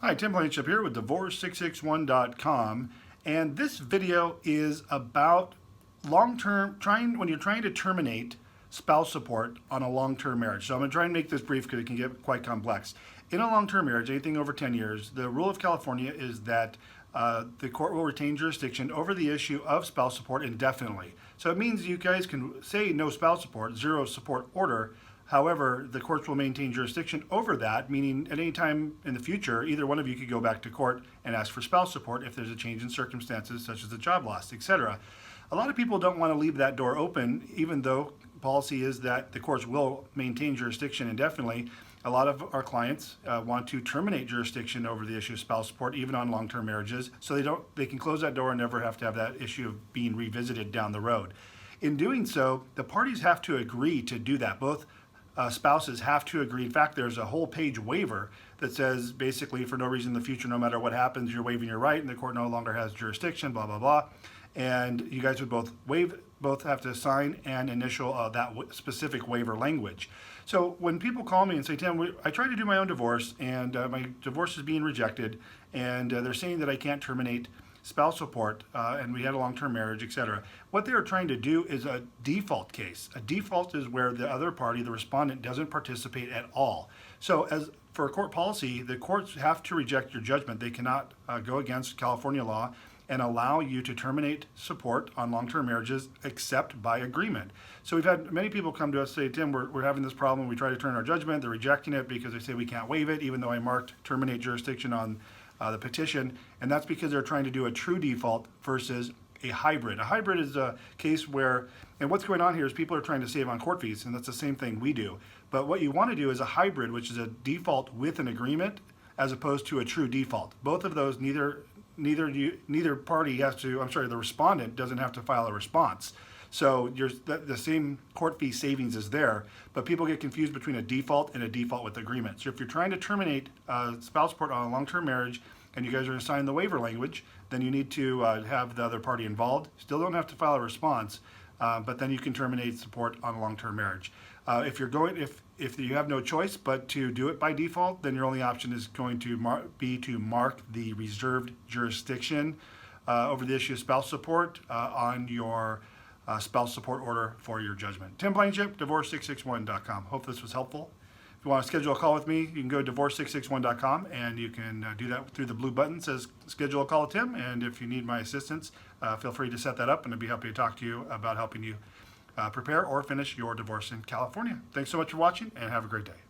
Hi, Tim Blankenship here with divorce661.com, and this video is about long-term, when you're trying to terminate spouse support on a long-term marriage. So I'm going to try and make this brief because it can get quite complex. In a long-term marriage, anything over 10 years, the rule of California is that the court will retain jurisdiction over the issue of spouse support indefinitely. So it means you guys can say no spouse support, zero support order. However, the courts will maintain jurisdiction over that, meaning at any time in the future, either one of you could go back to court and ask for spouse support if there's a change in circumstances such as a job loss, etc. A lot of people don't want to leave that door open, even though policy is that the courts will maintain jurisdiction indefinitely. A lot of our clients want to terminate jurisdiction over the issue of spouse support, even on long-term marriages, so they can close that door and never have to have that issue of being revisited down the road. In doing so, the parties have to agree to do that. Both spouses have to agree. In fact, there's a whole page waiver that says basically for no reason in the future, no matter what happens, you're waiving your right and the court no longer has jurisdiction, blah, blah, blah. And you guys would both have to sign and initial that specific waiver language. So when people call me and say, Tim, I tried to do my own divorce and my divorce is being rejected, and they're saying that I can't terminate spouse support, and we had a long-term marriage, etc. What they are trying to do is a default case. A default is where the other party, the respondent, doesn't participate at all. So as for a court policy, the courts have to reject your judgment. They cannot go against California law and allow you to terminate support on long-term marriages except by agreement. So we've had many people come to us say, Tim, we're having this problem. We try to turn our judgment. They're rejecting it because they say we can't waive it, even though I marked terminate jurisdiction on the petition, and that's because they're trying to do a true default versus a hybrid. A hybrid is a case where, and what's going on here is people are trying to save on court fees, and that's the same thing we do. But what you want to do is a hybrid, which is a default with an agreement, as opposed to a true default. Both of those, neither party has to, the respondent doesn't have to file a response. So the same court fee savings is there, but people get confused between a default and a default with agreement. So if you're trying to terminate spouse support on a long-term marriage and you guys are going to sign the waiver language, then you need to have the other party involved. Still don't have to file a response, but then you can terminate support on a long-term marriage. If you have no choice but to do it by default, then your only option is going to be to mark the reserved jurisdiction over the issue of spouse support on your spouse support order for your judgment. Tim Blankenship, divorce661.com. Hope this was helpful. If you want to schedule a call with me, you can go to divorce661.com and you can do that through the blue button that says schedule a call with Tim. And if you need my assistance, feel free to set that up, and I'd be happy to talk to you about helping you prepare or finish your divorce in California. Thanks so much for watching, and have a great day.